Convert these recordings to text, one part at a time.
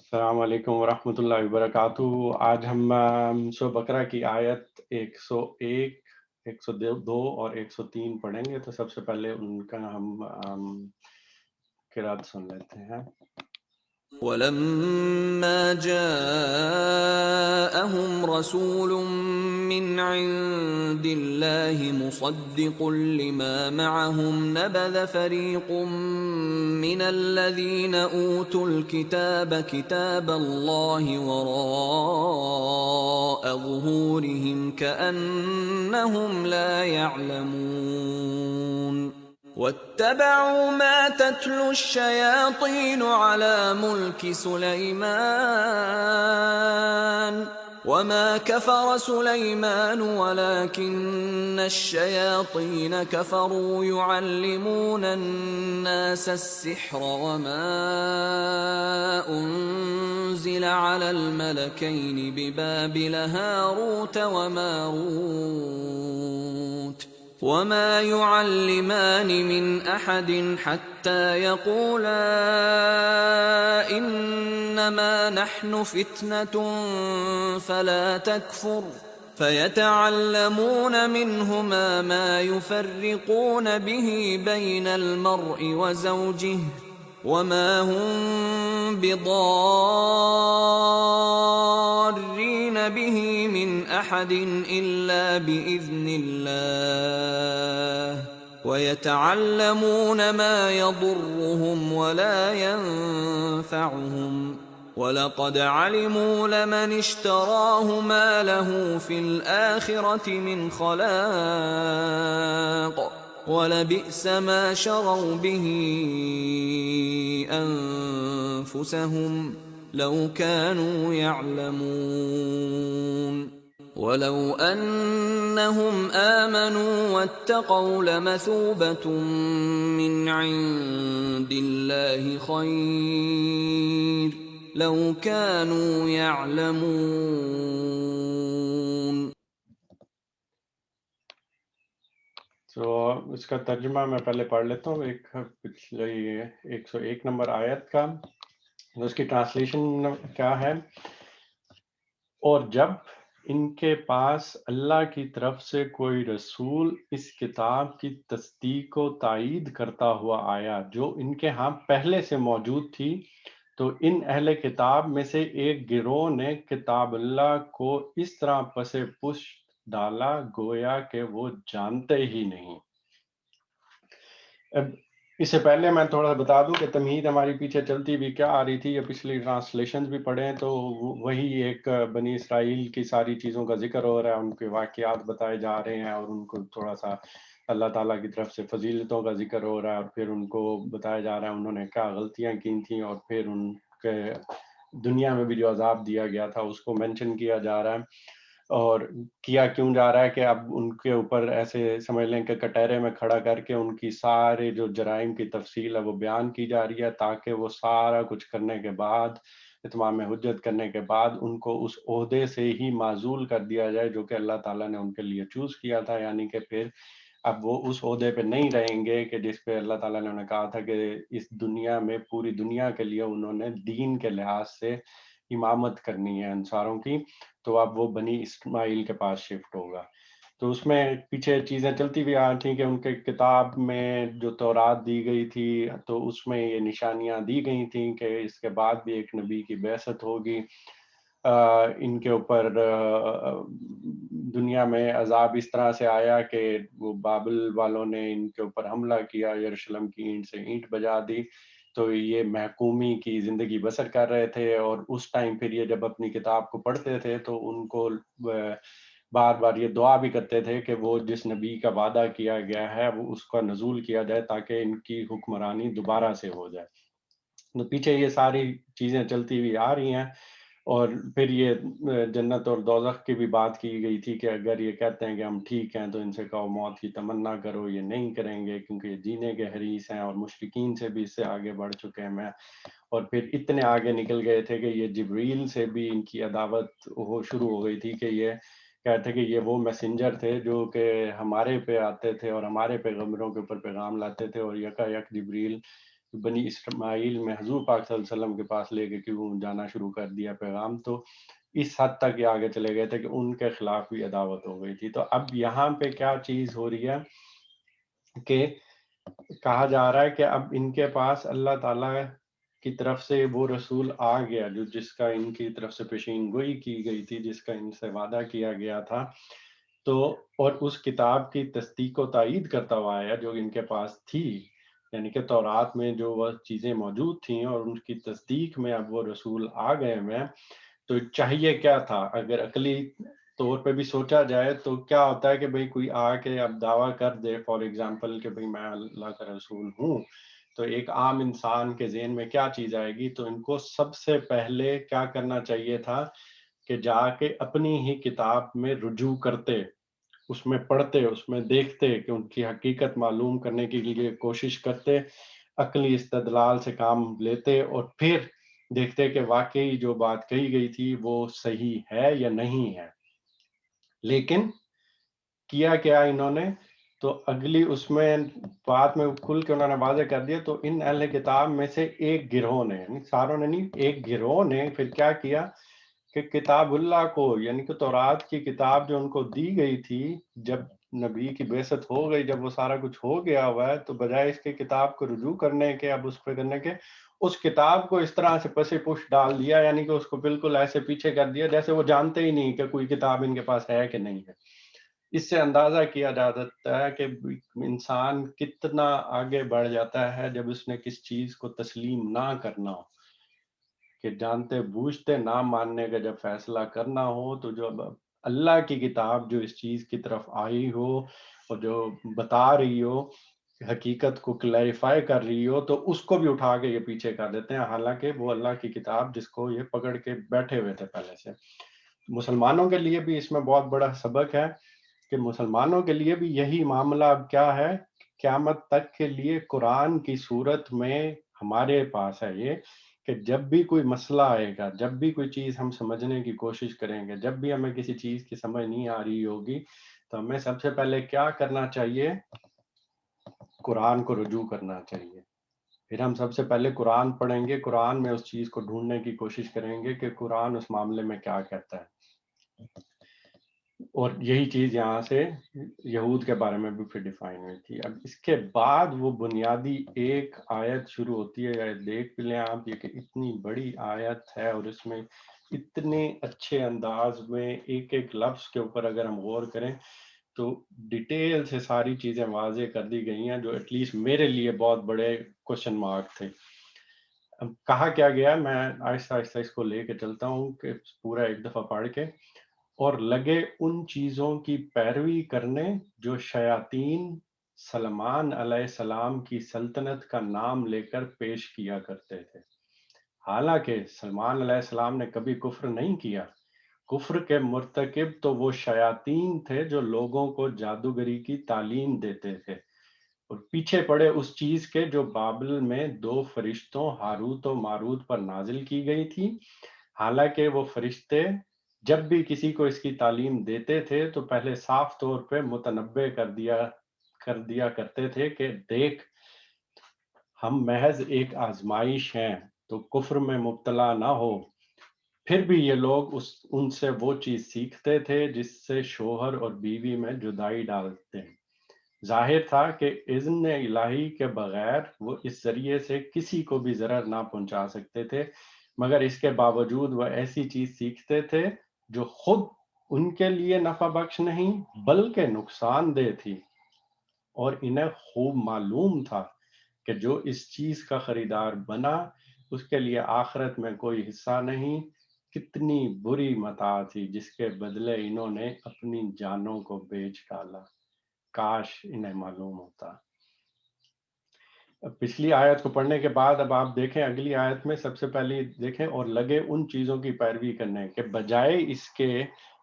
السلام علیکم ورحمۃ اللہ وبرکاتہ۔ آج ہم سورہ بقرہ کی آیت 101، 102 اور 103 پڑھیں گے۔ تو سب سے پہلے ان کا ہم قرات سن لیتے ہیں۔ وَلَمَّا جَاءَهُمْ رَسُولٌ مِّنْ عِندِ اللَّهِ مُصَدِّقٌ لِّمَا مَعَهُمْ نَبَذَ فَرِيقٌ مِّنَ الَّذِينَ أُوتُوا الْكِتَابَ كِتَابَ اللَّهِ وَرَاءَ ظُهُورِهِمْ كَأَنَّهُمْ لَا يَعْلَمُونَ وَاتَّبَعُوا مَا تَتْلُو الشَّيَاطِينُ عَلَى مُلْكِ سُلَيْمَانَ وَمَا كَفَرَ سُلَيْمَانُ وَلَكِنَّ الشَّيَاطِينَ كَفَرُوا يُعَلِّمُونَ النَّاسَ السِّحْرَ وَمَا أُنزِلَ عَلَى الْمَلَكَيْنِ بِبَابِلَ هَارُوتَ وَمَارُوتَ وَمَا يُعَلِّمَانِ مِنْ أَحَدٍ حَتَّى يَقُولَا إِنَّمَا نَحْنُ فِتْنَةٌ فَلَا تَكْفُرْ فَيَتَعَلَّمُونَ مِنْهُمَا مَا يُفَرِّقُونَ بِهِ بَيْنَ الْمَرْءِ وَزَوْجِهِ وَمَا هُم بِضَارِّينَ بِهِ مِنْ أَحَدٍ إِلَّا بِإِذْنِ اللَّهِ وَيَتَعَلَّمُونَ مَا يَضُرُّهُمْ وَلَا يَنفَعُهُمْ وَلَقَدْ عَلِمُوا لَمَنِ اشْتَرَاهُ مَا لَهُ فِي الْآخِرَةِ مِنْ خَلَاقٍ وَلَبِئْسَ مَا شَرَوْا بِهِ أَنفُسَهُمْ لَوْ كَانُوا يَعْلَمُونَ وَلَوْ أَنَّهُمْ آمَنُوا وَاتَّقَوْا لَمَثُوبَةٌ مِّنْ عِندِ اللَّهِ خَيْرٌ لَوْ كَانُوا يَعْلَمُونَ۔ تو اس کا ترجمہ میں پہلے پڑھ لیتا ہوں، پچھلے 101 نمبر آیت کا۔ اس کی ٹرانسلیشن کیا ہے؟ اور جب ان کے پاس اللہ کی طرف سے کوئی رسول اس کتاب کی تصدیق و تائید کرتا ہوا آیا جو ان کے ہاں پہلے سے موجود تھی، تو ان اہل کتاب میں سے ایک گروہ نے کتاب اللہ کو اس طرح پس پشت ڈالا گویا کہ وہ جانتے ہی نہیں۔ اب اس سے پہلے میں تھوڑا بتا دوں کہ تمہید ہماری پیچھے چلتی ہوئی کیا آ رہی تھی، یا پچھلی ٹرانسلیشنز بھی پڑھیں تو وہی ایک بنی اسرائیل کی ساری چیزوں کا ذکر ہو رہا ہے، ان کے واقعات بتائے جا رہے ہیں، اور ان کو تھوڑا سا اللہ تعالیٰ کی طرف سے فضیلتوں کا ذکر ہو رہا ہے، اور پھر ان کو بتایا جا رہا ہے انہوں نے کیا غلطیاں کی تھیں، اور پھر ان کے دنیا میں بھی جو عذاب دیا گیا تھا اس کو مینشن کیا جا رہا ہے۔ اور کیا کیوں جا رہا ہے کہ اب ان کے اوپر ایسے سمجھ لیں کہ کٹہرے میں کھڑا کر کے ان کی سارے جو جرائم کی تفصیل ہے وہ بیان کی جا رہی ہے، تاکہ وہ سارا کچھ کرنے کے بعد، اتمام حجت کرنے کے بعد، ان کو اس عہدے سے ہی معزول کر دیا جائے جو کہ اللہ تعالیٰ نے ان کے لیے چوز کیا تھا، یعنی کہ پھر اب وہ اس عہدے پہ نہیں رہیں گے کہ جس پہ اللہ تعالیٰ نے انہیں کہا تھا کہ اس دنیا میں پوری دنیا کے لیے انہوں نے دین کے لحاظ سے امامت کرنی ہے انصاروں کی، تو اب وہ بنی اسماعیل کے پاس شفٹ ہوگا۔ تو اس میں پیچھے چیزیں چلتی بھی آ تھیں کہ ان کے کتاب میں جو تورات دی گئی تھی تو اس میں یہ نشانیاں دی گئی تھیں کہ اس کے بعد بھی ایک نبی کی بعثت ہوگی، ان کے اوپر دنیا میں عذاب اس طرح سے آیا کہ وہ بابل والوں نے ان کے اوپر حملہ کیا، یروشلم کی اینٹ سے اینٹ بجا دی، تو یہ محکومی کی زندگی بسر کر رہے تھے، اور اس ٹائم پھر یہ جب اپنی کتاب کو پڑھتے تھے تو ان کو بار بار یہ دعا بھی کرتے تھے کہ وہ جس نبی کا وعدہ کیا گیا ہے وہ اس کا نزول کیا جائے تاکہ ان کی حکمرانی دوبارہ سے ہو جائے۔ تو پیچھے یہ ساری چیزیں چلتی ہوئی آ رہی ہیں، اور پھر یہ جنت اور دوزخ کی بھی بات کی گئی تھی کہ اگر یہ کہتے ہیں کہ ہم ٹھیک ہیں تو ان سے کہو موت کی تمنا کرو، یہ نہیں کریں گے کیونکہ یہ جینے کے حریص ہیں، اور مشرکین سے بھی اس سے آگے بڑھ چکے ہیں میں، اور پھر اتنے آگے نکل گئے تھے کہ یہ جبریل سے بھی ان کی عداوت شروع ہو گئی تھی کہ یہ کہتے کہ یہ وہ میسنجر تھے جو کہ ہمارے پہ آتے تھے اور ہمارے پیغمبروں کے اوپر پیغام لاتے تھے، اور یکا یک جبریل بنی اسماعیل میں حضور پاک صلی اللہ علیہ وسلم کے پاس لے کے کیوں جانا شروع کر دیا پیغام، تو اس حد تک یہ آگے چلے گئے تھے کہ ان کے خلاف بھی عداوت ہو گئی تھی. تو اب یہاں پہ کیا چیز ہو رہی ہے کہ کہا جا رہا ہے کہ اب ان کے پاس اللہ تعالیٰ کی طرف سے وہ رسول آ گیا جو جس کا ان کی طرف سے پیشین گوئی کی گئی تھی، جس کا ان سے وعدہ کیا گیا تھا. تو اور اس کتاب کی تصدیق و تائید کرتا ہوا آیا جو ان کے پاس تھی، یعنی کہ تورات میں جو وہ چیزیں موجود تھیں اور ان کی تصدیق میں اب وہ رسول آ گئے ہیں. تو چاہیے کیا تھا؟ اگر عقلی طور پہ بھی سوچا جائے تو کیا ہوتا ہے کہ بھئی کوئی آ کے اب دعویٰ کر دے فار ایگزامپل کہ بھئی میں اللہ کا رسول ہوں، تو ایک عام انسان کے ذہن میں کیا چیز آئے گی؟ تو ان کو سب سے پہلے کیا کرنا چاہیے تھا کہ جا کے اپنی ہی کتاب میں رجوع کرتے، اس میں پڑھتے، اس میں دیکھتے کہ ان کی حقیقت معلوم کرنے کے لیے کوشش کرتے، عقلی استدلال سے کام لیتے اور پھر دیکھتے کہ واقعی جو بات کہی گئی تھی وہ صحیح ہے یا نہیں ہے. لیکن کیا کیا انہوں نے؟ تو اگلی اس میں بات میں کھل کے انہوں نے واضح کر دیا. تو ان اہل کتاب میں سے ایک گروہ نے، یعنی ساروں نے نہیں، ایک گروہ نے پھر کیا کیا کہ کتاب اللہ کو، یعنی کہ تورات کی کتاب جو ان کو دی گئی تھی، جب نبی کی بعثت ہو گئی، جب وہ سارا کچھ ہو گیا ہوا ہے، تو بجائے اس کے کتاب کو رجوع کرنے کے، اب اس پہ کرنے کے، اس کتاب کو اس طرح سے پس پش ڈال دیا، یعنی کہ اس کو بالکل ایسے پیچھے کر دیا جیسے وہ جانتے ہی نہیں کہ کوئی کتاب ان کے پاس ہے کہ نہیں ہے. اس سے اندازہ کیا جا سکتا ہے کہ انسان کتنا آگے بڑھ جاتا ہے جب اس نے کس چیز کو تسلیم نہ کرنا ہو، کہ جانتے بوجھتے نہ ماننے کا جب فیصلہ کرنا ہو، تو جو اللہ کی کتاب جو اس چیز کی طرف آئی ہو اور جو بتا رہی ہو، حقیقت کو کلیریفائی کر رہی ہو، تو اس کو بھی اٹھا کے یہ پیچھے کر دیتے ہیں، حالانکہ وہ اللہ کی کتاب جس کو یہ پکڑ کے بیٹھے ہوئے تھے پہلے سے. مسلمانوں کے لیے بھی اس میں بہت بڑا سبق ہے کہ مسلمانوں کے لیے بھی یہی معاملہ اب کیا ہے، قیامت تک کے لیے قرآن کی صورت میں ہمارے پاس ہے یہ، کہ جب بھی کوئی مسئلہ آئے گا، جب بھی کوئی چیز ہم سمجھنے کی کوشش کریں گے، جب بھی ہمیں کسی چیز کی سمجھ نہیں آ رہی ہوگی، تو ہمیں سب سے پہلے کیا کرنا چاہیے؟ قرآن کو رجوع کرنا چاہیے. پھر ہم سب سے پہلے قرآن پڑھیں گے، قرآن میں اس چیز کو ڈھونڈنے کی کوشش کریں گے کہ قرآن اس معاملے میں کیا کہتا ہے. اور یہی چیز یہاں سے یہود کے بارے میں بھی پھر ڈیفائن ہوئی تھی. اب اس کے بعد وہ بنیادی ایک آیت شروع ہوتی ہے، دیکھ بھی لیں آپ، یہ کہ اتنی بڑی آیت ہے اور اس میں اتنے اچھے انداز میں ایک ایک لفظ کے اوپر اگر ہم غور کریں تو ڈیٹیل سے ساری چیزیں واضح کر دی گئی ہیں جو ایٹ لیسٹ میرے لیے بہت بڑے کوشچن مارک تھے. اب کہا کیا گیا، میں آہستہ آہستہ اس کو لے کے چلتا ہوں کہ پورا ایک دفعہ پڑھ کے. اور لگے ان چیزوں کی پیروی کرنے جو شیاطین سلمان علیہ السلام کی سلطنت کا نام لے کر پیش کیا کرتے تھے. حالانکہ سلمان علیہ السلام نے کبھی کفر نہیں کیا. کفر کے مرتکب تو وہ شیاطین تھے جو لوگوں کو جادوگری کی تعلیم دیتے تھے اور پیچھے پڑے اس چیز کے جو بابل میں 2 فرشتوں ہاروت و ماروت پر نازل کی گئی تھی. حالانکہ وہ فرشتے جب بھی کسی کو اس کی تعلیم دیتے تھے تو پہلے صاف طور پہ متنبع کر دیا کرتے تھے کہ دیکھ، ہم محض ایک آزمائش ہیں، تو کفر میں مبتلا نہ ہو. پھر بھی یہ لوگ ان سے وہ چیز سیکھتے تھے جس سے شوہر اور بیوی میں جدائی ڈالتے ہیں. ظاہر تھا کہ اذن الہی کے بغیر وہ اس ذریعے سے کسی کو بھی ضرر نہ پہنچا سکتے تھے، مگر اس کے باوجود وہ ایسی چیز سیکھتے تھے جو خود ان کے لیے نفع بخش نہیں بلکہ نقصان دہ تھی. اور انہیں خوب معلوم تھا کہ جو اس چیز کا خریدار بنا اس کے لیے آخرت میں کوئی حصہ نہیں. کتنی بری متاع تھی جس کے بدلے انہوں نے اپنی جانوں کو بیچ ڈالا. کاش انہیں معلوم ہوتا. پچھلی آیت کو پڑھنے کے بعد اب آپ دیکھیں اگلی آیت میں سب سے پہلے دیکھیں، اور لگے ان چیزوں کی پیروی کرنے کے بجائے اس کے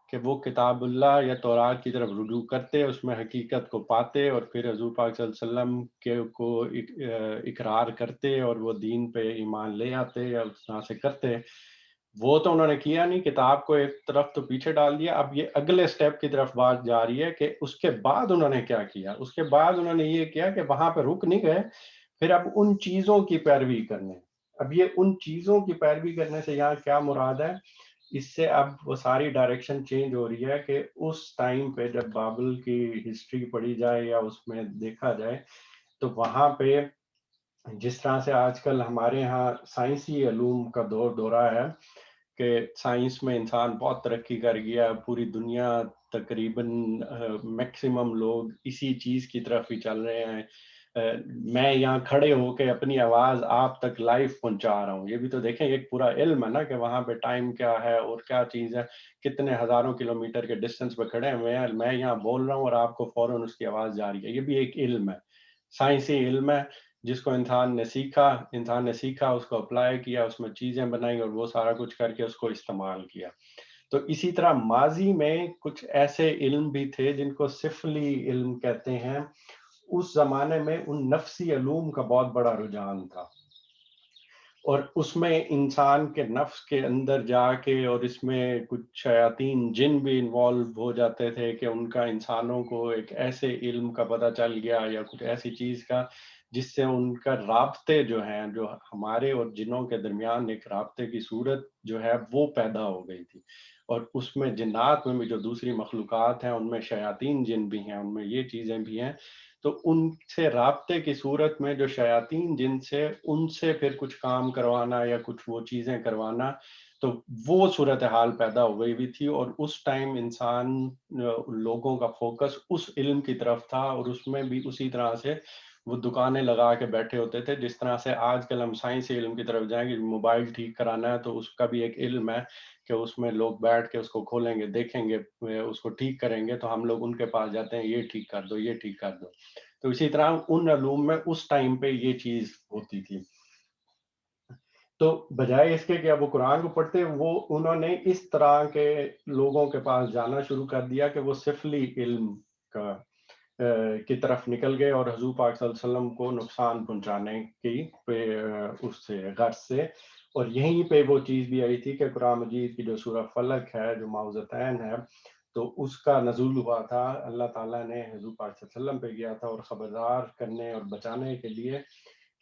کہ وہ کتاب اللہ یا تورات کی طرف رجوع کرتے، اس میں حقیقت کو پاتے اور پھر حضور پاک صلی اللہ علیہ وسلم کے کو اقرار کرتے اور وہ دین پہ ایمان لے آتے یا اس طرح سے کرتے. وہ تو انہوں نے کیا نہیں، کتاب کو ایک طرف تو پیچھے ڈال دیا. اب یہ اگلے سٹیپ کی طرف بات جا رہی ہے کہ اس کے بعد انہوں نے کیا کیا. اس کے بعد انہوں نے یہ کیا کہ وہاں پہ رک نہیں گئے، پھر اب ان چیزوں کی پیروی کرنے، اب یہ ان چیزوں کی پیروی کرنے سے یہاں کیا مراد ہے، اس سے اب وہ ساری ڈائریکشن چینج ہو رہی ہے کہ اس ٹائم پہ جب بابل کی ہسٹری پڑھی جائے یا اس میں دیکھا جائے تو وہاں پہ جس طرح سے آج کل ہمارے ہاں سائنسی علوم کا دورہ ہے کہ سائنس میں انسان بہت ترقی کر گیا، پوری دنیا تقریباً میکسیمم لوگ اسی چیز کی طرف ہی چل رہے ہیں، میں یہاں کھڑے ہو کے اپنی آواز آپ تک لائیو پہنچا رہا ہوں، یہ بھی تو دیکھیں ایک پورا علم ہے نا کہ وہاں پہ ٹائم کیا ہے اور کیا چیز ہے، کتنے ہزاروں کلومیٹر کے ڈسٹینس پہ کھڑے ہیں، میں یہاں بول رہا ہوں اور آپ کو فوراً اس کی آواز جا رہی ہے، یہ بھی ایک علم ہے، سائنسی علم ہے جس کو انسان نے سیکھا، اس کو اپلائی کیا، اس میں چیزیں بنائی اور وہ سارا کچھ کر کے اس کو استعمال کیا۔ تو اسی طرح ماضی میں کچھ ایسے علم بھی تھے جن کو سفلی علم کہتے ہیں، اس زمانے میں ان نفسی علوم کا بہت بڑا رجحان تھا، اور اس میں انسان کے نفس کے اندر جا کے اور اس میں کچھ شیاطین جن بھی انوالو ہو جاتے تھے کہ ان کا انسانوں کو ایک ایسے علم کا پتہ چل گیا یا کچھ ایسی چیز کا جس سے ان کا رابطے جو ہیں، جو ہمارے اور جنوں کے درمیان ایک رابطے کی صورت جو ہے وہ پیدا ہو گئی تھی، اور اس میں جنات میں بھی جو دوسری مخلوقات ہیں ان میں شیاطین جن بھی ہیں، ان میں یہ چیزیں بھی ہیں، تو ان سے رابطے کی صورت میں جو شیاطین جن سے ان سے پھر کچھ کام کروانا یا کچھ وہ چیزیں کروانا، تو وہ صورتحال پیدا ہو گئی بھی تھی، اور اس ٹائم انسان لوگوں کا فوکس اس علم کی طرف تھا، اور اس میں بھی اسی طرح سے وہ دکانیں لگا کے بیٹھے ہوتے تھے، جس طرح سے آج کل ہم سائنسی علم کی طرف جائیں گے، موبائل ٹھیک کرانا ہے تو اس کا بھی ایک علم ہے کہ اس میں لوگ بیٹھ کے اس کو کھولیں گے، دیکھیں گے، اس کو ٹھیک کریں گے، تو ہم لوگ ان کے پاس جاتے ہیں، یہ ٹھیک کر دو، یہ ٹھیک کر دو، تو اسی طرح ان علوم میں اس ٹائم پہ یہ چیز ہوتی تھی۔ تو بجائے اس کے کہ اب وہ قرآن کو پڑھتے، وہ انہوں نے اس طرح کے لوگوں کے پاس جانا شروع کر دیا کہ وہ سفلی علم کا کی طرف نکل گئے اور حضور پاک صلی اللہ علیہ وسلم کو نقصان پہنچانے کی اس سے غرض سے، اور یہیں پہ وہ چیز بھی آئی تھی کہ قرآن مجید کی جو سورہ فلق ہے جو معوذتین ہے، تو اس کا نزول ہوا تھا، اللہ تعالیٰ نے حضور پاک صلی اللہ علیہ وسلم پہ کیا تھا اور خبردار کرنے اور بچانے کے لیے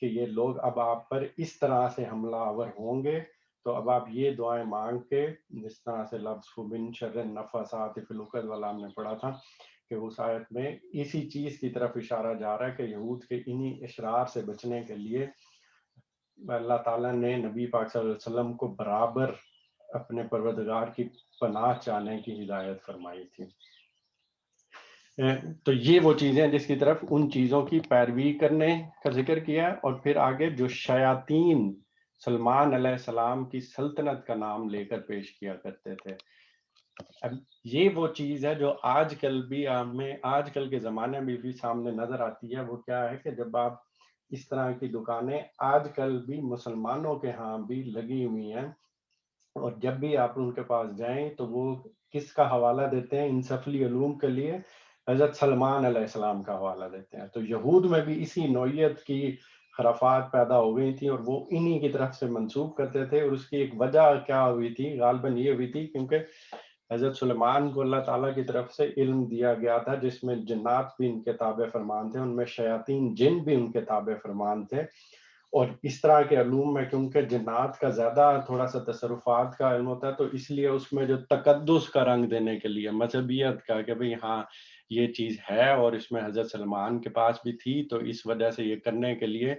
کہ یہ لوگ اب آپ پر اس طرح سے حملہ آور ہوں گے، تو اب آپ یہ دعائیں مانگ کے، جس طرح سے لفظ من شر النفاثات فی العقد والا ہم نے پڑھا تھا کہ اس آیت میں اسی چیز کی طرف اشارہ جا رہا ہے کہ یہود کے انہی اشرار سے بچنے کے لیے اللہ تعالیٰ نے نبی پاک صلی اللہ علیہ وسلم کو برابر اپنے پروردگار کی پناہ چاہنے کی ہدایت فرمائی تھی۔ تو یہ وہ چیزیں جس کی طرف ان چیزوں کی پیروی کرنے کا ذکر کیا، اور پھر آگے جو شیاطین سلمان علیہ السلام کی سلطنت کا نام لے کر پیش کیا کرتے تھے۔ اب یہ وہ چیز ہے جو آج کل بھی ہمیں آج کل کے زمانے میں بھی سامنے نظر آتی ہے، وہ کیا ہے کہ جب آپ اس طرح کی دکانیں آج کل بھی مسلمانوں کے ہاں بھی لگی ہوئی ہیں، اور جب بھی آپ ان کے پاس جائیں تو وہ کس کا حوالہ دیتے ہیں ان سفلی علوم کے لیے؟ حضرت سلمان علیہ السلام کا حوالہ دیتے ہیں۔ تو یہود میں بھی اسی نوعیت کی خرافات پیدا ہو گئی تھی اور وہ انہی کی طرف سے منسوب کرتے تھے، اور اس کی ایک وجہ کیا ہوئی تھی؟ غالباً یہ ہوئی تھی کیونکہ حضرت سلیمان کو اللہ تعالیٰ کی طرف سے علم دیا گیا تھا جس میں جنات بھی ان کے تابع فرمان تھے، ان میں شیاطین جن بھی ان کے تابع فرمان تھے، اور اس طرح کے علوم میں کیونکہ جنات کا زیادہ تھوڑا سا تصرفات کا علم ہوتا ہے، تو اس لیے اس میں جو تقدس کا رنگ دینے کے لیے، مذہبیت کا کہ بھئی ہاں یہ چیز ہے اور اس میں حضرت سلمان کے پاس بھی تھی، تو اس وجہ سے یہ کرنے کے لیے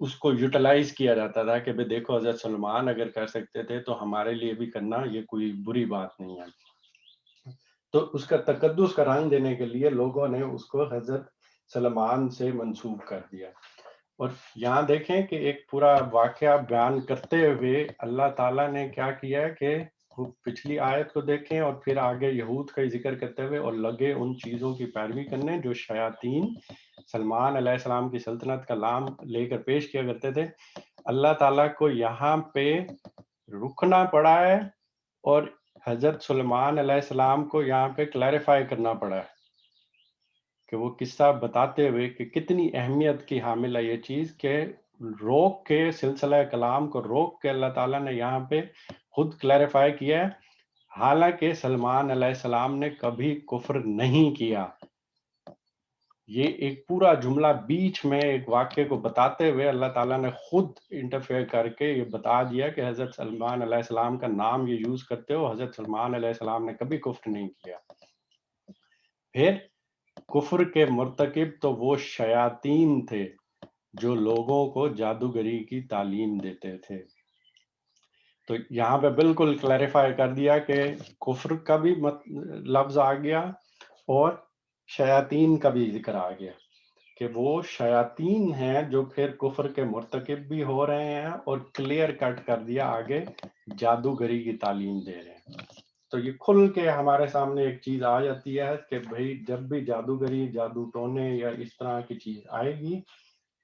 اس کو یوٹیلائز کیا جاتا تھا کہ بھئی دیکھو حضرت سلمان اگر کر سکتے تھے تو ہمارے لیے بھی کرنا یہ کوئی بری بات نہیں ہے۔ تو اس کا تقدس کا رنگ دینے کے لیے لوگوں نے اس کو حضرت سلمان سے منسوب کر دیا، اور یہاں دیکھیں کہ ایک پورا واقعہ بیان کرتے ہوئے اللہ تعالیٰ نے کیا کیا کہ پچھلی آیت کو دیکھیں اور پھر آگے یہود کا ذکر کرتے ہوئے اور لگے ان چیزوں کی پیروی کرنے جو شیاطین سلمان علیہ السلام کی سلطنت کا نام لے کر پیش کیا کرتے تھے۔ اللہ تعالیٰ کو یہاں پہ رکنا پڑا ہے، اور حضرت سلیمان علیہ السلام کو یہاں پہ کلیریفائی کرنا پڑا ہے کہ وہ قصہ بتاتے ہوئے کہ کتنی اہمیت کی حامل ہے یہ چیز کہ روک کے سلسلہ کلام کو روک کے اللہ تعالیٰ نے یہاں پہ خود کلیریفائی کیا ہے، حالانکہ سلمان علیہ السلام نے کبھی کفر نہیں کیا، یہ ایک پورا جملہ بیچ میں ایک واقعے کو بتاتے ہوئے اللہ تعالیٰ نے خود انٹرفیئر کر کے یہ بتا دیا کہ حضرت سلمان علیہ السلام کا نام یہ یوز کرتے ہو، حضرت سلمان علیہ السلام نے کبھی کفر نہیں کیا. پھر کفر کے مرتکب تو وہ شیاطین تھے جو لوگوں کو جادوگری کی تعلیم دیتے تھے. تو یہاں پہ بالکل کلیریفائی کر دیا کہ کفر کا بھی لفظ آ گیا اور شیاطین کا بھی ذکر آ گیا کہ وہ شیاطین ہیں جو پھر کفر کے مرتکب بھی ہو رہے ہیں، اور کلیئر کٹ کر دیا آگے جادوگری کی تعلیم دے رہے ہیں. تو یہ کھل کے ہمارے سامنے ایک چیز آ جاتی ہے کہ بھئی جب بھی جادوگری، جادو ٹونے یا اس طرح کی چیز آئے گی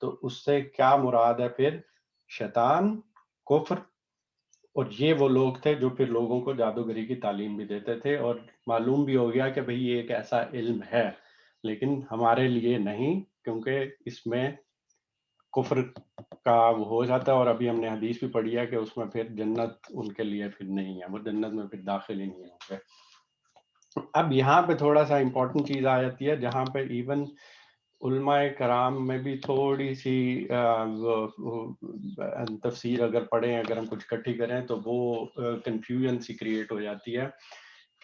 تو اس سے کیا مراد ہے؟ پھر شیطان، کفر، اور یہ وہ لوگ تھے جو پھر لوگوں کو جادوگری کی تعلیم بھی دیتے تھے. اور معلوم بھی ہو گیا کہ بھئی یہ ایک ایسا علم ہے لیکن ہمارے لیے نہیں، کیونکہ اس میں کفر کا وہ ہو جاتا ہے. اور ابھی ہم نے حدیث بھی پڑھی ہے کہ اس میں پھر جنت ان کے لیے پھر نہیں ہے، وہ جنت میں پھر داخل ہی نہیں ہوں گے. اب یہاں پہ تھوڑا سا امپورٹنٹ چیز آ جاتی ہے جہاں پہ ایون علماء کرام میں بھی تھوڑی سی تفسیر اگر پڑھیں، اگر ہم کچھ اکٹھی کریں تو وہ کنفیوژن سی کریٹ ہو جاتی ہے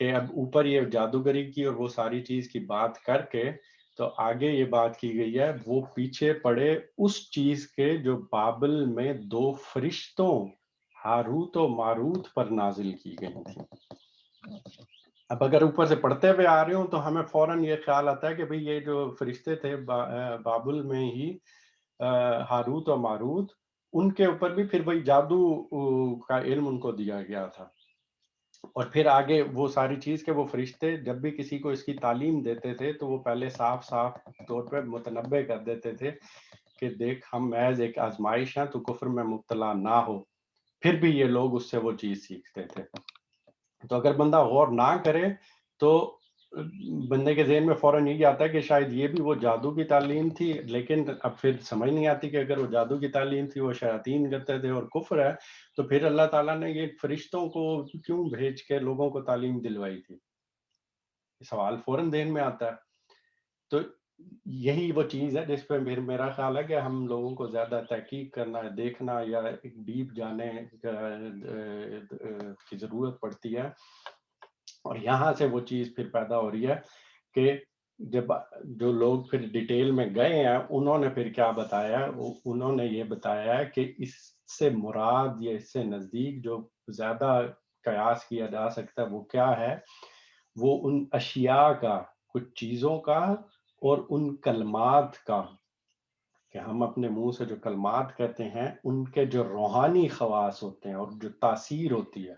کہ اب اوپر یہ جادوگری کی اور وہ ساری چیز کی بات کر کے تو آگے یہ بات کی گئی ہے وہ پیچھے پڑے اس چیز کے جو بابل میں 2 فرشتوں ہاروت و ماروت پر نازل کی گئی تھی. اب اگر اوپر سے پڑھتے ہوئے آ رہے ہوں تو ہمیں فوراً یہ خیال آتا ہے کہ بھئی یہ جو فرشتے تھے بابل میں ہی ہاروت و ماروت، ان کے اوپر بھی پھر وہی جادو کا علم ان کو دیا گیا تھا. اور پھر آگے وہ ساری چیز کہ وہ فرشتے جب بھی کسی کو اس کی تعلیم دیتے تھے تو وہ پہلے صاف صاف طور پہ متنبع کر دیتے تھے کہ دیکھ ہم محض ایک آزمائش ہیں، تو کفر میں مبتلا نہ ہو. پھر بھی یہ لوگ اس سے وہ چیز سیکھتے تھے. تو اگر بندہ غور نہ کرے تو بندے کے ذہن میں فوراً یہی آتا ہے کہ شاید یہ بھی وہ جادو کی تعلیم تھی، لیکن اب پھر سمجھ نہیں آتی کہ اگر وہ جادو کی تعلیم تھی، وہ شیاطین کرتے تھے اور کفر ہے، تو پھر اللہ تعالیٰ نے یہ فرشتوں کو کیوں بھیج کے لوگوں کو تعلیم دلوائی تھی؟ سوال فوراً ذہن میں آتا ہے. تو یہی وہ چیز ہے جس پہ میرا خیال ہے کہ ہم لوگوں کو زیادہ تحقیق کرنا ہے، دیکھنا یا ایک ڈیپ جانے کی ضرورت پڑتی ہے. اور یہاں سے وہ چیز پھر پیدا ہو رہی ہے کہ جب جو لوگ پھر ڈیٹیل میں گئے ہیں انہوں نے پھر کیا بتایا، انہوں نے یہ بتایا کہ اس سے مراد یا اس سے نزدیک جو زیادہ قیاس کیا جا سکتا ہے وہ کیا ہے، وہ ان اشیاء کا، کچھ چیزوں کا اور ان کلمات کا، کہ ہم اپنے منہ سے جو کلمات کہتے ہیں ان کے جو روحانی خواص ہوتے ہیں اور جو تاثیر ہوتی ہے.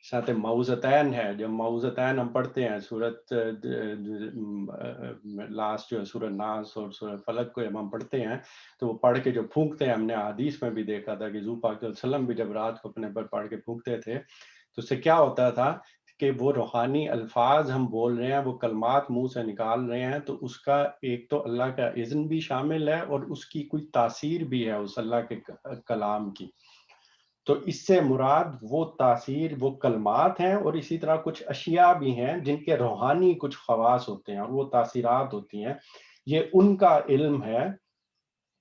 ساتھ معوذتین ہے، جب معوذتین ہم پڑھتے ہیں سورت لاسٹ جو سورہ ناس اور سورہ فلق کو جب ہم پڑھتے ہیں تو وہ پڑھ کے جو پھونکتے ہیں، ہم نے حدیث میں بھی دیکھا تھا کہ حضور پاک صلی اللہ علیہ وسلم بھی جب رات کو اپنے پر پڑھ کے پھونکتے تھے تو اس سے کیا ہوتا تھا کہ وہ روحانی الفاظ ہم بول رہے ہیں، وہ کلمات منہ سے نکال رہے ہیں، تو اس کا ایک تو اللہ کا اذن بھی شامل ہے اور اس کی کوئی تاثیر بھی ہے اس اللہ کے کلام کی. تو اس سے مراد وہ تاثیر، وہ کلمات ہیں، اور اسی طرح کچھ اشیاء بھی ہیں جن کے روحانی کچھ خواص ہوتے ہیں اور وہ تاثیرات ہوتی ہیں. یہ ان کا علم ہے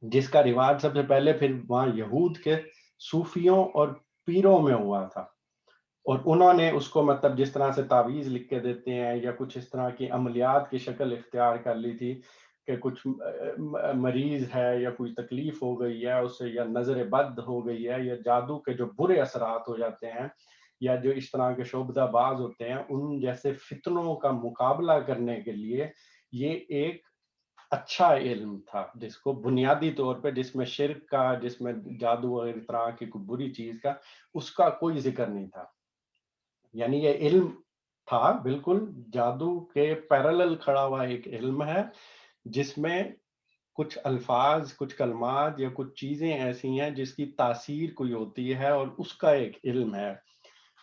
جس کا رواج سب سے پہلے پھر وہاں یہود کے صوفیوں اور پیروں میں ہوا تھا. اور انہوں نے اس کو مطلب جس طرح سے تعویذ لکھ کے دیتے ہیں یا کچھ اس طرح کی عملیات کی شکل اختیار کر لی تھی کہ کچھ مریض ہے یا کوئی تکلیف ہو گئی ہے اسے، یا نظر بد ہو گئی ہے، یا جادو کے جو برے اثرات ہو جاتے ہیں، یا جو اس طرح کے شعبدہ باز ہوتے ہیں، ان جیسے فتنوں کا مقابلہ کرنے کے لیے یہ ایک اچھا علم تھا جس کو بنیادی طور پہ، جس میں شرک کا، جس میں جادو اور اس طرح کی کوئی بری چیز کا، اس کا کوئی ذکر نہیں تھا. یعنی یہ علم تھا بالکل جادو کے پیرالل کھڑا ہوا ایک علم ہے جس میں کچھ الفاظ، کچھ کلمات یا کچھ چیزیں ایسی ہیں جس کی تاثیر کوئی ہوتی ہے اور اس کا ایک علم ہے.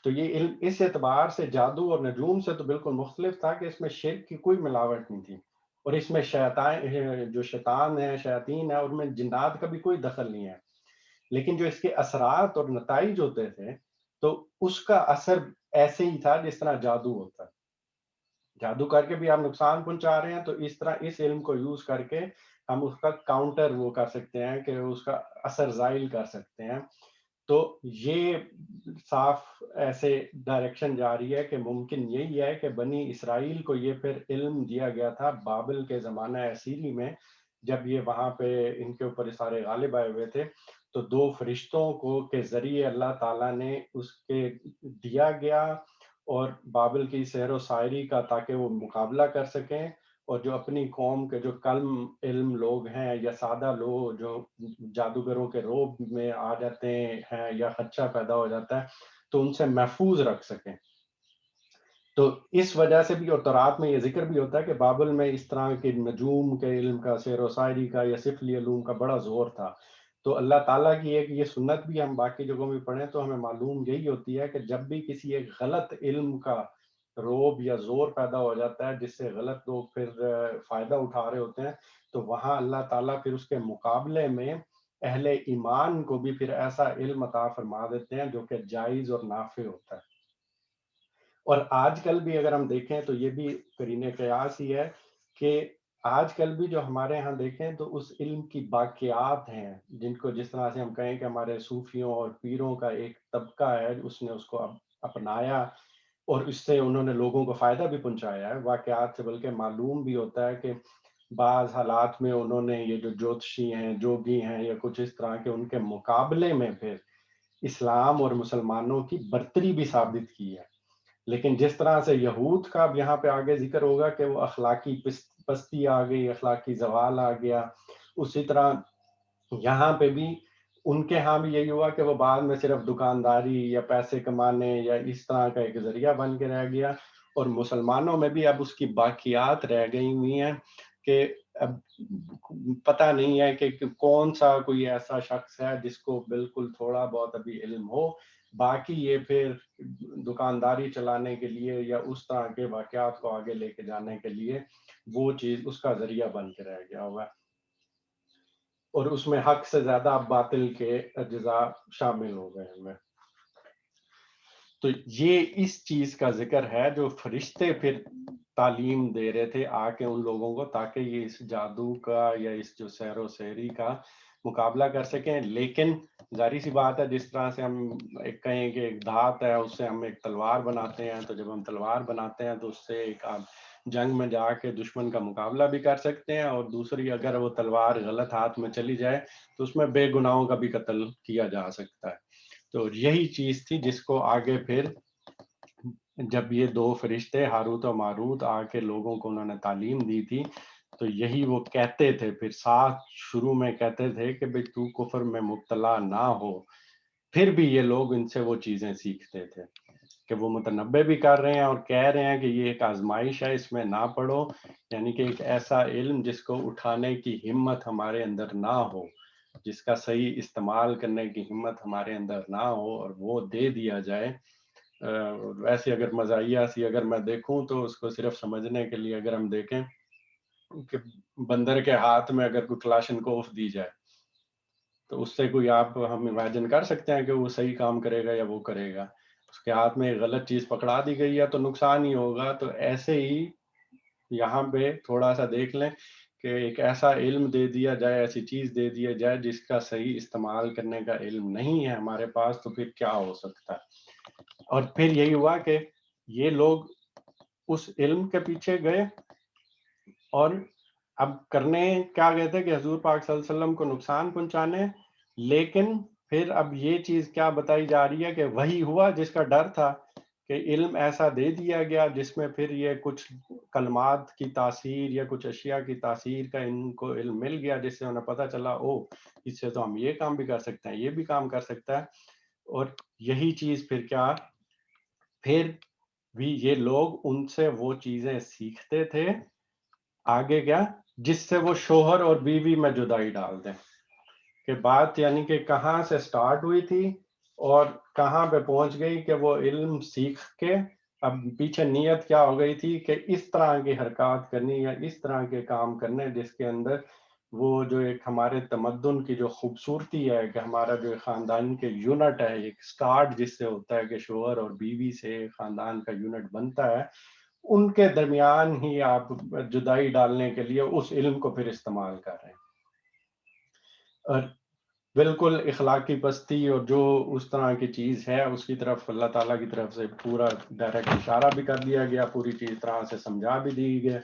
تو یہ علم اس اعتبار سے جادو اور نجوم سے تو بالکل مختلف تھا کہ اس میں شرک کی کوئی ملاوٹ نہیں تھی، اور اس میں شیطان، جو شیطان ہے، شیاطین ہے، ان میں جنات کا بھی کوئی دخل نہیں ہے. لیکن جو اس کے اثرات اور نتائج ہوتے تھے تو اس کا اثر ایسے ہی تھا جس طرح جادو ہوتا ہے. جادو کر کے بھی آپ نقصان پہنچا رہے ہیں، تو اس طرح اس علم کو یوز کر کے ہم اس کا کاؤنٹر وہ کر سکتے ہیں کہ اس کا اثر زائل کر سکتے ہیں. تو یہ صاف ایسے ڈائریکشن جا رہی ہے کہ ممکن یہی ہے کہ بنی اسرائیل کو یہ پھر علم دیا گیا تھا بابل کے زمانہ اسیری میں، جب یہ وہاں پہ ان کے اوپر سارے غالب آئے ہوئے تھے، تو دو فرشتوں کو کے ذریعے اللہ تعالیٰ نے اس کے دیا گیا، اور بابل کی سحر و شاعری کا، تاکہ وہ مقابلہ کر سکیں، اور جو اپنی قوم کے جو کم علم لوگ ہیں یا سادہ لوگ جو جادوگروں کے روب میں آ جاتے ہیں یا خدشہ پیدا ہو جاتا ہے، تو ان سے محفوظ رکھ سکیں. تو اس وجہ سے بھی، اور تورات میں یہ ذکر بھی ہوتا ہے کہ بابل میں اس طرح کے نجوم کے علم کا، شعر و شاعری کا یا سفلی علوم کا بڑا زور تھا. تو اللہ تعالیٰ کی ایک یہ سنت بھی ہم باقی جگہوں میں پڑھیں تو ہمیں معلوم یہی ہوتی ہے کہ جب بھی کسی ایک غلط علم کا روب یا زور پیدا ہو جاتا ہے جس سے غلط لوگ پھر فائدہ اٹھا رہے ہوتے ہیں، تو وہاں اللہ تعالیٰ پھر اس کے مقابلے میں اہل ایمان کو بھی پھر ایسا علم عطا فرما دیتے ہیں جو کہ جائز اور نافع ہوتا ہے. اور آج کل بھی اگر ہم دیکھیں تو یہ بھی قرین قیاس ہی ہے کہ آج کل بھی جو ہمارے ہاں دیکھیں تو اس علم کی باقیات ہیں، جن کو جس طرح سے ہم کہیں کہ ہمارے صوفیوں اور پیروں کا ایک طبقہ ہے، اس نے اس کو اپنایا اور اس سے انہوں نے لوگوں کو فائدہ بھی پہنچایا ہے واقعات سے، بلکہ معلوم بھی ہوتا ہے کہ بعض حالات میں انہوں نے یہ جو جوتشی ہیں، جوگی ہیں یا کچھ اس طرح کے، ان کے مقابلے میں پھر اسلام اور مسلمانوں کی برتری بھی ثابت کی ہے. لیکن جس طرح سے یہود کا اب یہاں پہ آگے ذکر ہوگا کہ وہ اخلاقی پستی آ گئی، اخلاقی زوال آ گیا، اسی طرح یہاں پہ بھی ان کے ہاں بھی یہی ہوا کہ وہ بعد میں صرف دکانداری یا پیسے کمانے یا اس طرح کا ایک ذریعہ بن کے رہ گیا. اور مسلمانوں میں بھی اب اس کی باقیات رہ گئی ہوئی ہیں کہ اب پتہ نہیں ہے کہ کون سا کوئی ایسا شخص ہے جس کو بالکل تھوڑا بہت ابھی علم ہو، باقی یہ پھر دکانداری چلانے کے لیے یا اس طرح کے واقعات کو آگے لے کے جانے کے لیے وہ چیز اس کا ذریعہ بن کے رہ گیا ہوا ہے، اور اس میں حق سے زیادہ اب باطل کے اجزاء شامل ہو گئے ہیں. تو یہ اس چیز کا ذکر ہے جو فرشتے پھر تعلیم دے رہے تھے آ کے ان لوگوں کو، تاکہ یہ اس جادو کا یا اس جو سحر و سحری کا مقابلہ کر سکیں. لیکن ظاہری سی بات ہے، جس طرح سے ہم ایک کہیں کہ ایک دھات ہے، اس سے ہم ایک تلوار بناتے ہیں، تو جب ہم تلوار بناتے ہیں تو اس سے ایک جنگ میں جا کے دشمن کا مقابلہ بھی کر سکتے ہیں، اور دوسری اگر وہ تلوار غلط ہاتھ میں چلی جائے تو اس میں بے گناہوں کا بھی قتل کیا جا سکتا ہے. تو یہی چیز تھی جس کو آگے پھر جب یہ دو فرشتے ہاروت و ماروت آ کے لوگوں کو انہوں نے تعلیم دی تھی، تو یہی وہ کہتے تھے پھر ساتھ شروع میں کہتے تھے کہ بھئی تو کفر میں مبتلا نہ ہو. پھر بھی یہ لوگ ان سے وہ چیزیں سیکھتے تھے کہ وہ متنبع بھی کر رہے ہیں اور کہہ رہے ہیں کہ یہ ایک آزمائش ہے، اس میں نہ پڑھو، یعنی کہ ایک ایسا علم جس کو اٹھانے کی ہمت ہمارے اندر نہ ہو، جس کا صحیح استعمال کرنے کی ہمت ہمارے اندر نہ ہو اور وہ دے دیا جائے. ویسے اگر مزاحیہ سی اگر میں دیکھوں تو اس کو صرف سمجھنے کے لیے اگر ہم دیکھیں کہ بندر کے ہاتھ میں اگر کوئی کلاشنکوف دی جائے تو اس سے کوئی ہم امیجن کر سکتے ہیں کہ وہ صحیح کام کرے گا یا وہ کرے گا. اس کے ہاتھ میں ایک غلط چیز پکڑا دی گئی ہے تو نقصان ہی ہوگا. تو ایسے ہی یہاں پہ تھوڑا سا دیکھ لیں کہ ایک ایسا علم دے دیا جائے، ایسی چیز دے دیا جائے جس کا صحیح استعمال کرنے کا علم نہیں ہے ہمارے پاس، تو پھر کیا ہو سکتا ہے. اور پھر یہی ہوا کہ یہ لوگ اس علم کے پیچھے گئے اور اب کرنے کیا گئے تھے کہ حضور پاک صلی اللہ علیہ وسلم کو نقصان پہنچانے. لیکن پھر اب یہ چیز کیا بتائی جا رہی ہے کہ وہی ہوا جس کا ڈر تھا، کہ علم ایسا دے دیا گیا جس میں پھر یہ کچھ کلمات کی تاثیر یا کچھ اشیاء کی تاثیر کا ان کو علم مل گیا، جس سے انہیں پتہ چلا او اس سے تو ہم یہ کام بھی کر سکتے ہیں، یہ بھی کام کر سکتا ہے. اور یہی چیز پھر کیا، پھر بھی یہ لوگ ان سے وہ چیزیں سیکھتے تھے آگے کیا جس سے وہ شوہر اور بیوی میں جدائی ڈال دیں. کہ بات یعنی کہ کہاں سے سٹارٹ ہوئی تھی اور کہاں پہ پہنچ گئی کہ وہ علم سیکھ کے اب پیچھے نیت کیا ہو گئی تھی کہ اس طرح کی حرکات کرنی یا اس طرح کے کام کرنے جس کے اندر وہ جو ایک ہمارے تمدن کی جو خوبصورتی ہے کہ ہمارا جو خاندان کے یونٹ ہے، ایک سٹارٹ جس سے ہوتا ہے کہ شوہر اور بیوی سے خاندان کا یونٹ بنتا ہے، ان کے درمیان ہی آپ جدائی ڈالنے کے لیے اس علم کو پھر استعمال کر رہے ہیں. اور بالکل اخلاقی پستی اور جو اس طرح کی چیز ہے اس کی طرف اللہ تعالیٰ کی طرف سے پورا ڈائریکٹ اشارہ بھی کر دیا گیا، پوری چیز طرح سے سمجھا بھی دی گئی،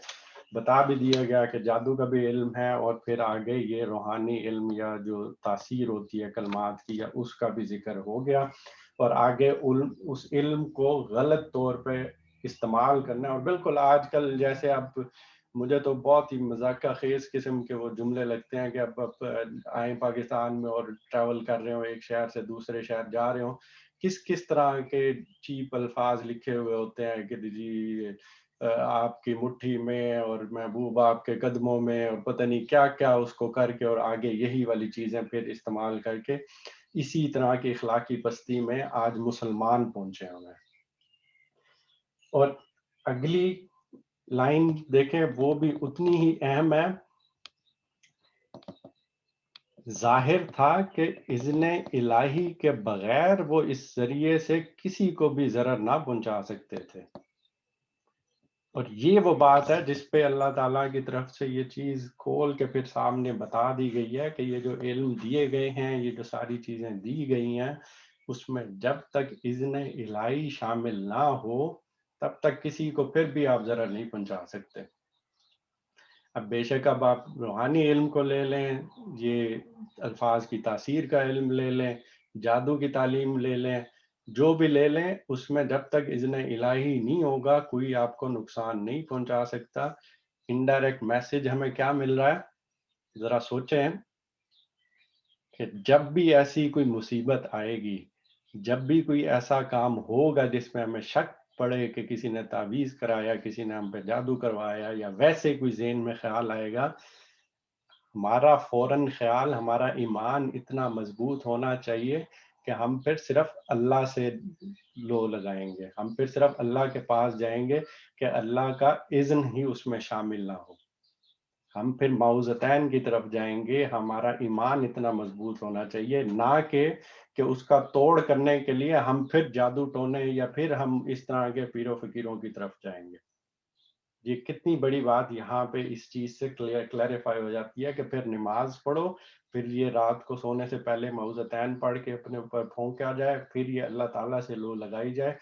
بتا بھی دیا گیا کہ جادو کا بھی علم ہے، اور پھر آگے یہ روحانی علم یا جو تاثیر ہوتی ہے کلمات کی یا اس کا بھی ذکر ہو گیا، اور آگے اس علم کو غلط طور پہ استعمال کرنا. اور بالکل آج کل جیسے اب مجھے تو بہت ہی مذاقہ خیز قسم کے وہ جملے لگتے ہیں کہ اب آئیں پاکستان میں اور ٹریول کر رہے ہوں، ایک شہر سے دوسرے شہر جا رہے ہوں، کس طرح کے چیپ الفاظ لکھے ہوئے ہوتے ہیں کہ جی آپ کی مٹھی میں اور محبوب آپ کے قدموں میں، اور پتہ نہیں کیا کیا اس کو کر کے، اور آگے یہی والی چیزیں پھر استعمال کر کے اسی طرح کی اخلاقی پستی میں آج مسلمان پہنچے ہوئے ہیں. اور اگلی لائن دیکھیں وہ بھی اتنی ہی اہم ہے. ظاہر تھا کہ اذن الہی کے بغیر وہ اس ذریعے سے کسی کو بھی ضرر نہ پہنچا سکتے تھے. اور یہ وہ بات ہے جس پہ اللہ تعالیٰ کی طرف سے یہ چیز کھول کے پھر سامنے بتا دی گئی ہے کہ یہ جو علم دیے گئے ہیں، یہ جو ساری چیزیں دی گئی ہیں، اس میں جب تک اذن الہی شامل نہ ہو تب تک کسی کو پھر بھی آپ ضرر نہیں پہنچا سکتے. اب بے شک اب آپ روحانی علم کو لے لیں، یہ الفاظ کی تاثیر کا علم لے لیں، جادو کی تعلیم لے لیں، جو بھی لے لیں، اس میں جب تک اذن الہی نہیں ہوگا کوئی آپ کو نقصان نہیں پہنچا سکتا. انڈائریکٹ میسج ہمیں کیا مل رہا ہے؟ ذرا سوچیں کہ جب بھی ایسی کوئی مصیبت آئے گی، جب بھی کوئی ایسا کام ہوگا جس میں ہمیں شک پڑے کہ کسی نے تعویذ کرایا، کسی نے ہم پہ جادو کروایا، یا ویسے کوئی ذہن میں خیال آئے گا، ہمارا فوراً خیال، ہمارا ایمان اتنا مضبوط ہونا چاہیے کہ ہم پھر صرف اللہ سے لو لگائیں گے، ہم پھر صرف اللہ کے پاس جائیں گے کہ اللہ کا اذن ہی اس میں شامل نہ ہو. ہم پھر معوذتین کی طرف جائیں گے. ہمارا ایمان اتنا مضبوط ہونا چاہیے، نہ کہ اس کا توڑ کرنے کے لیے ہم پھر جادو ٹونے یا پھر ہم اس طرح کے پیروں فقیروں کی طرف جائیں گے. یہ کتنی بڑی بات یہاں پہ اس چیز سے کلیریفائی ہو جاتی ہے کہ پھر نماز پڑھو، پھر یہ رات کو سونے سے پہلے معوذتین پڑھ کے اپنے اوپر پھونکا جائے، پھر یہ اللہ تعالیٰ سے لو لگائی جائے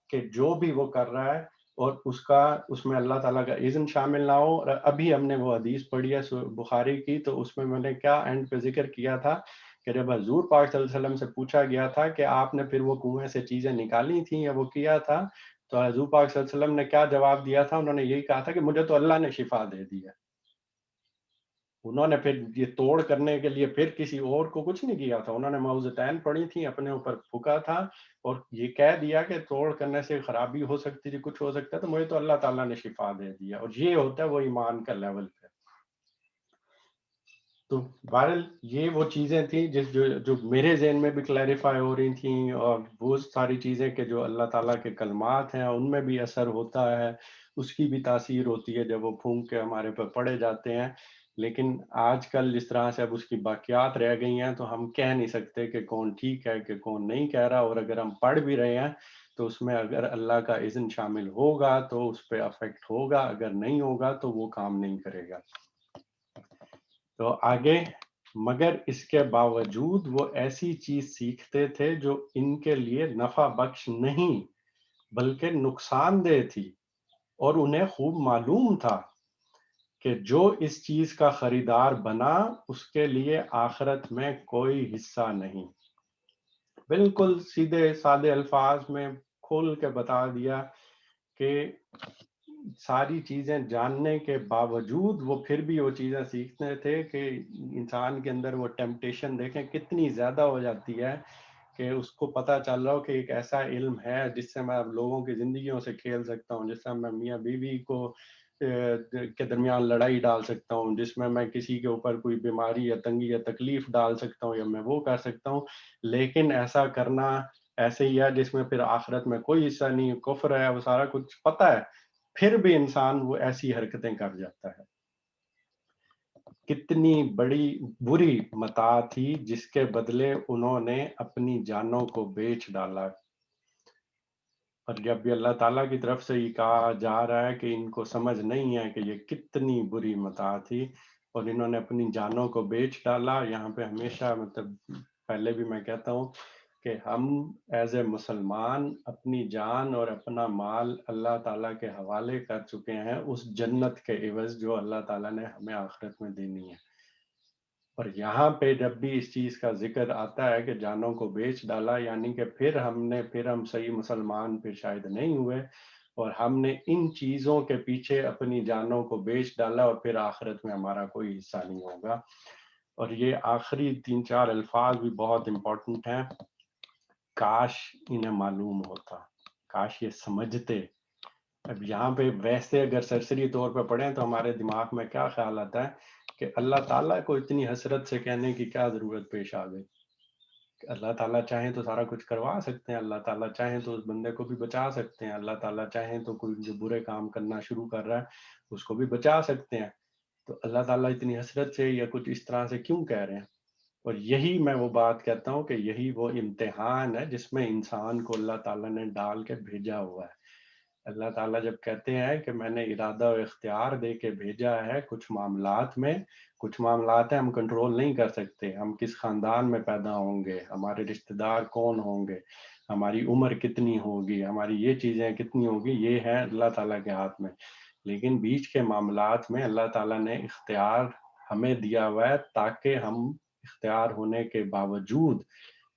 کہ جو بھی وہ کر رہا ہے اور اس میں اللہ تعالیٰ کا اذن شامل نہ ہو. اور ابھی ہم نے وہ حدیث پڑھی ہے بخاری کی، تو اس میں نے کیا اینڈ پہ ذکر کیا تھا کہ جب حضور پاک صلی اللہ علیہ وسلم سے پوچھا گیا تھا کہ آپ نے پھر وہ کنویں سے چیزیں نکالی تھیں یا وہ کیا تھا، تو حضور پاک صلی اللہ علیہ وسلم نے کیا جواب دیا تھا؟ انہوں نے یہی کہا تھا کہ مجھے تو اللہ نے شفا دے دی ہے. انہوں نے پھر یہ توڑ کرنے کے لیے پھر کسی اور کو کچھ نہیں کیا تھا، انہوں نے معوذتین پڑھی تھیں، اپنے اوپر پھکا تھا اور یہ کہہ دیا کہ توڑ کرنے سے خرابی ہو سکتی تھی، کچھ ہو سکتا ہے، تو مجھے تو اللہ تعالیٰ نے شفا دے دیا. اور یہ ہوتا ہے وہ ایمان کا لیول پہ. تو بہرحال یہ وہ چیزیں تھیں جو میرے ذہن میں بھی کلیریفائی ہو رہی تھیں، اور وہ ساری چیزیں کہ جو اللہ تعالیٰ کے کلمات ہیں ان میں بھی اثر ہوتا ہے، اس کی بھی تاثیر ہوتی ہے جب وہ پھونک کے ہمارے پہ پڑے جاتے ہیں. لیکن آج کل جس طرح سے اب اس کی باقیات رہ گئی ہیں تو ہم کہہ نہیں سکتے کہ کون ٹھیک ہے کہ کون نہیں کہہ رہا. اور اگر ہم پڑھ بھی رہے ہیں تو اس میں اگر اللہ کا اذن شامل ہوگا تو اس پہ افیکٹ ہوگا، اگر نہیں ہوگا تو وہ کام نہیں کرے گا. تو آگے، مگر اس کے باوجود وہ ایسی چیز سیکھتے تھے جو ان کے لیے نفع بخش نہیں بلکہ نقصان دہ تھی، اور انہیں خوب معلوم تھا کہ جو اس چیز کا خریدار بنا اس کے لیے آخرت میں کوئی حصہ نہیں. بالکل سیدھے سادے الفاظ میں کھول کے بتا دیا کہ ساری چیزیں جاننے کے باوجود وہ پھر بھی وہ چیزیں سیکھتے تھے کہ انسان کے اندر وہ ٹیمپٹیشن دیکھیں کتنی زیادہ ہو جاتی ہے کہ اس کو پتہ چل رہا ہو کہ ایک ایسا علم ہے جس سے میں لوگوں کی زندگیوں سے کھیل سکتا ہوں، جس سے میں میاں بیوی کو کے درمیان لڑائی ڈال سکتا ہوں، جس میں کسی کے اوپر کوئی بیماری یا تنگی یا تکلیف ڈال سکتا ہوں، یا میں وہ کر سکتا ہوں. لیکن ایسا کرنا ایسے ہی ہے جس میں پھر آخرت میں کوئی حصہ نہیں، کفر ہے، وہ سارا کچھ پتہ ہے، پھر بھی انسان وہ ایسی حرکتیں کر جاتا ہے. کتنی بڑی بری متاع تھی جس کے بدلے انہوں نے اپنی جانوں کو بیچ ڈالا. اور جب بھی اللہ تعالیٰ کی طرف سے یہ کہا جا رہا ہے کہ ان کو سمجھ نہیں ہے کہ یہ کتنی بری متاع تھی اور انہوں نے اپنی جانوں کو بیچ ڈالا، یہاں پہ ہمیشہ مطلب پہلے بھی میں کہتا ہوں کہ ہم ایز اے مسلمان اپنی جان اور اپنا مال اللہ تعالیٰ کے حوالے کر چکے ہیں اس جنت کے عوض جو اللہ تعالیٰ نے ہمیں آخرت میں دینی ہے. اور یہاں پہ جب بھی اس چیز کا ذکر آتا ہے کہ جانوں کو بیچ ڈالا، یعنی کہ پھر ہم صحیح مسلمان پھر شاید نہیں ہوئے اور ہم نے ان چیزوں کے پیچھے اپنی جانوں کو بیچ ڈالا اور پھر آخرت میں ہمارا کوئی حصہ نہیں ہوگا. اور یہ آخری 3-4 الفاظ بھی بہت امپورٹنٹ ہیں. کاش انہیں معلوم ہوتا، کاش یہ سمجھتے. اب یہاں پہ ویسے اگر سرسری طور پہ پڑھیں تو ہمارے دماغ میں کیا خیال آتا ہے کہ اللہ تعالیٰ کو اتنی حسرت سے کہنے کی کیا ضرورت پیش آ گئی. اللہ تعالیٰ چاہیں تو سارا کچھ کروا سکتے ہیں، اللہ تعالیٰ چاہیں تو اس بندے کو بھی بچا سکتے ہیں، اللہ تعالیٰ چاہیں تو کوئی جو برے کام کرنا شروع کر رہا ہے اس کو بھی بچا سکتے ہیں. تو اللہ تعالیٰ اتنی حسرت سے یا کچھ اس طرح سے کیوں کہہ رہے ہیں؟ اور یہی میں وہ بات کہتا ہوں کہ یہی وہ امتحان ہے جس میں انسان کو اللہ تعالیٰ نے ڈال کے بھیجا ہوا ہے. اللہ تعالیٰ جب کہتے ہیں کہ میں نے ارادہ و اختیار دے کے بھیجا ہے کچھ معاملات میں، کچھ معاملات ہیں ہم کنٹرول نہیں کر سکتے، ہم کس خاندان میں پیدا ہوں گے، ہمارے رشتہ دار کون ہوں گے، ہماری عمر کتنی ہوگی، ہماری یہ چیزیں کتنی ہوگی، یہ ہے اللہ تعالیٰ کے ہاتھ میں. لیکن بیچ کے معاملات میں اللہ تعالیٰ نے اختیار ہمیں دیا ہوا ہے تاکہ ہم اختیار ہونے کے باوجود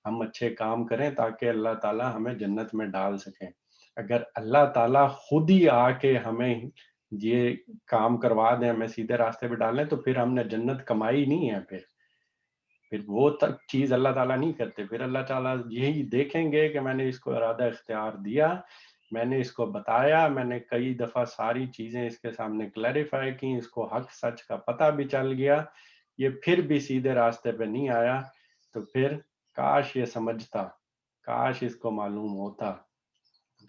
ہم اچھے کام کریں تاکہ اللہ تعالیٰ ہمیں جنت میں ڈال سکیں. اگر اللہ تعالیٰ خود ہی آ کے ہمیں یہ کام کروا دیں، ہمیں سیدھے راستے پہ ڈالیں، تو پھر ہم نے جنت کمائی نہیں ہے. پھر وہ تک چیز اللہ تعالیٰ نہیں کرتے. پھر اللہ تعالیٰ یہی دیکھیں گے کہ میں نے اس کو ارادہ اختیار دیا، میں نے اس کو بتایا، میں نے کئی دفعہ ساری چیزیں اس کے سامنے کلیریفائی کی، اس کو حق سچ کا پتہ بھی چل گیا، یہ پھر بھی سیدھے راستے پہ نہیں آیا، تو پھر کاش یہ سمجھتا، کاش اس کو معلوم ہوتا.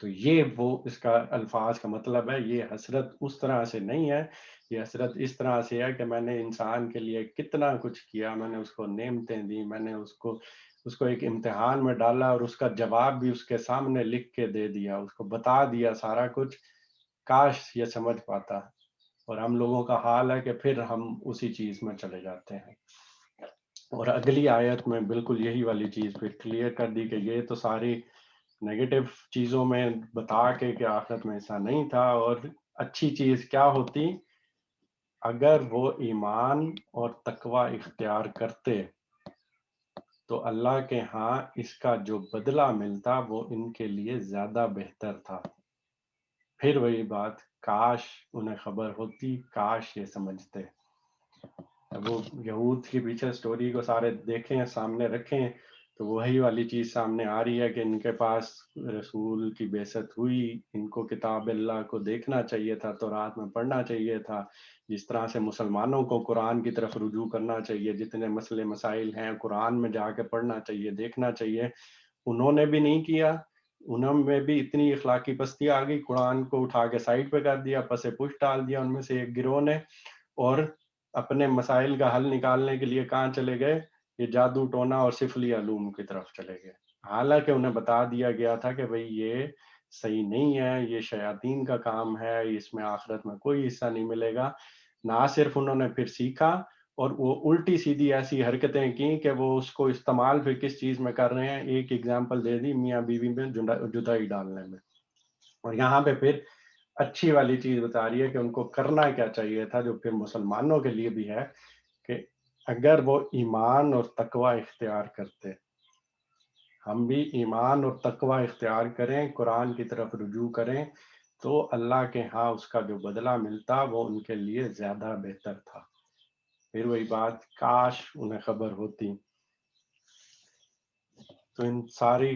تو یہ وہ اس کا الفاظ کا مطلب ہے. یہ حسرت اس طرح سے نہیں ہے، یہ حسرت اس طرح سے ہے کہ میں نے انسان کے لیے کتنا کچھ کیا، میں نے اس کو نعمتیں دی، میں نے اس کو ایک امتحان میں ڈالا اور اس کا جواب بھی اس کے سامنے لکھ کے دے دیا، اس کو بتا دیا سارا کچھ. کاش یہ سمجھ پاتا. اور ہم لوگوں کا حال ہے کہ پھر ہم اسی چیز میں چلے جاتے ہیں. اور اگلی آیت میں بالکل یہی والی چیز پھر کلیئر کر دی کہ یہ تو ساری نیگیٹو چیزوں میں بتا کے کہ آخرت میں ایسا نہیں تھا. اور اچھی چیز کیا ہوتی؟ اگر وہ ایمان اور تقوی اختیار کرتے تو اللہ کے ہاں اس کا جو بدلہ ملتا وہ ان کے لیے زیادہ بہتر تھا. پھر وہی بات، کاش انہیں خبر ہوتی، کاش یہ سمجھتے. وہ یہود کے پیچھے سٹوری کو سارے دیکھیں، سامنے رکھیں، تو وہی والی چیز سامنے آ رہی ہے کہ ان کے پاس رسول کی بعثت ہوئی، ان کو کتاب اللہ کو دیکھنا چاہیے تھا، تورات میں پڑھنا چاہیے تھا، جس طرح سے مسلمانوں کو قرآن کی طرف رجوع کرنا چاہیے، جتنے مسئلے مسائل ہیں قرآن میں جا کے پڑھنا چاہیے، دیکھنا چاہیے. انہوں نے بھی نہیں کیا. انہوں میں بھی اتنی اخلاقی پستی آ گئی، قرآن کو اٹھا کے سائڈ پہ کر دیا، پس پش ڈال دیا ان میں سے ایک گروہ نے، اور اپنے مسائل کا حل نکالنے کے لیے کہاں چلے گئے؟ یہ جادو ٹونا اور سفلی علوم کی طرف چلے گئے. حالانکہ انہیں بتا دیا گیا تھا کہ بھئی یہ صحیح نہیں ہے، یہ شیاطین کا کام ہے، اس میں آخرت میں کوئی حصہ نہیں ملے گا. نہ صرف انہوں نے پھر سیکھا اور وہ الٹی سیدھی ایسی حرکتیں کی کہ وہ اس کو استعمال پھر کس چیز میں کر رہے ہیں. ایک ایگزامپل دے دی، میاں بیوی میں جدائی ڈالنے میں. اور یہاں پہ پھر اچھی والی چیز بتا رہی ہے کہ ان کو کرنا کیا چاہیے تھا، جو پھر مسلمانوں کے لیے بھی ہے، کہ اگر وہ ایمان اور تقوی اختیار کرتے، ہم بھی ایمان اور تقوی اختیار کریں، قرآن کی طرف رجوع کریں، تو اللہ کے ہاں اس کا جو بدلہ ملتا وہ ان کے لیے زیادہ بہتر تھا. پھر وہی بات، کاش انہیں خبر ہوتی. تو ان ساری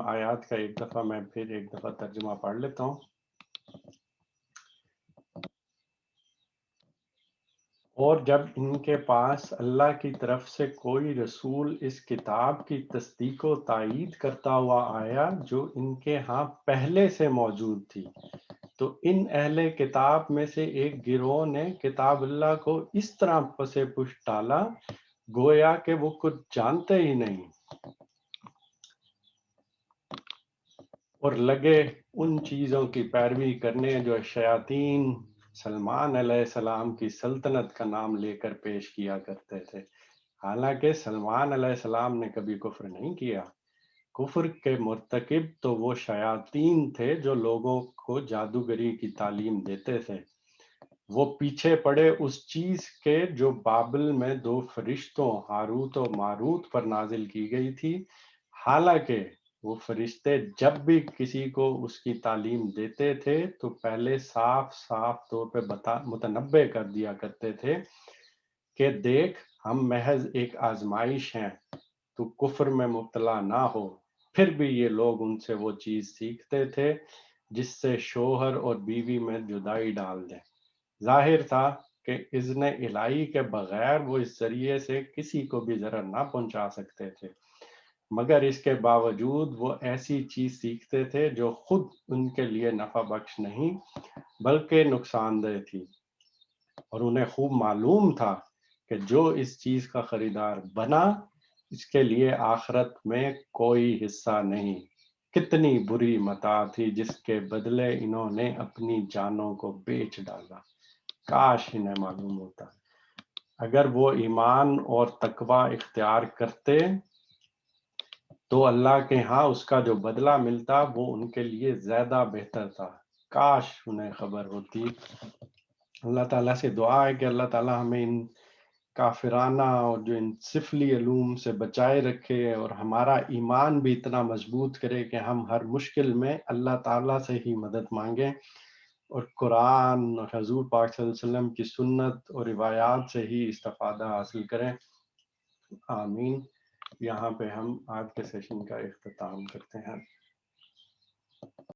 آیات کا ایک دفعہ میں پھر ایک دفعہ ترجمہ پڑھ لیتا ہوں. اور جب ان کے پاس اللہ کی طرف سے کوئی رسول اس کتاب کی تصدیق و تائید کرتا ہوا آیا جو ان کے ہاں پہلے سے موجود تھی، تو ان اہل کتاب میں سے ایک گروہ نے کتاب اللہ کو اس طرح پسے پش ڈالا گویا کہ وہ کچھ جانتے ہی نہیں. اور لگے ان چیزوں کی پیروی کرنے جو شیاطین سلمان علیہ السلام کی سلطنت کا نام لے کر پیش کیا کرتے تھے، حالانکہ سلمان علیہ السلام نے کبھی کفر نہیں کیا۔ کفر کے مرتکب تو وہ شیاطین تھے جو لوگوں کو جادوگری کی تعلیم دیتے تھے۔ وہ پیچھے پڑے اس چیز کے جو بابل میں دو فرشتوں ہاروت و ماروت پر نازل کی گئی تھی، حالانکہ وہ فرشتے جب بھی کسی کو اس کی تعلیم دیتے تھے تو پہلے صاف صاف طور پہ متنبع کر دیا کرتے تھے کہ دیکھ ہم محض ایک آزمائش ہیں، تو کفر میں مبتلا نہ ہو۔ پھر بھی یہ لوگ ان سے وہ چیز سیکھتے تھے جس سے شوہر اور بیوی میں جدائی ڈال دیں۔ ظاہر تھا کہ اذن الہی کے بغیر وہ اس ذریعے سے کسی کو بھی ضرر نہ پہنچا سکتے تھے، مگر اس کے باوجود وہ ایسی چیز سیکھتے تھے جو خود ان کے لیے نفع بخش نہیں بلکہ نقصان دہ تھی، اور انہیں خوب معلوم تھا کہ جو اس چیز کا خریدار بنا اس کے لیے آخرت میں کوئی حصہ نہیں۔ کتنی بری متاع تھی جس کے بدلے انہوں نے اپنی جانوں کو بیچ ڈالا، کاش انہیں معلوم ہوتا۔ اگر وہ ایمان اور تقوی اختیار کرتے تو اللہ کے ہاں اس کا جو بدلہ ملتا وہ ان کے لیے زیادہ بہتر تھا، کاش انہیں خبر ہوتی۔ اللہ تعالیٰ سے دعا ہے کہ اللہ تعالیٰ ہمیں ان کافرانہ اور جو ان سفلی علوم سے بچائے رکھے، اور ہمارا ایمان بھی اتنا مضبوط کرے کہ ہم ہر مشکل میں اللہ تعالیٰ سے ہی مدد مانگیں اور قرآن اور حضور پاک صلی اللہ علیہ وسلم کی سنت اور روایات سے ہی استفادہ حاصل کریں۔ آمین۔ یہاں پہ ہم آج کے سیشن کا اختتام کرتے ہیں۔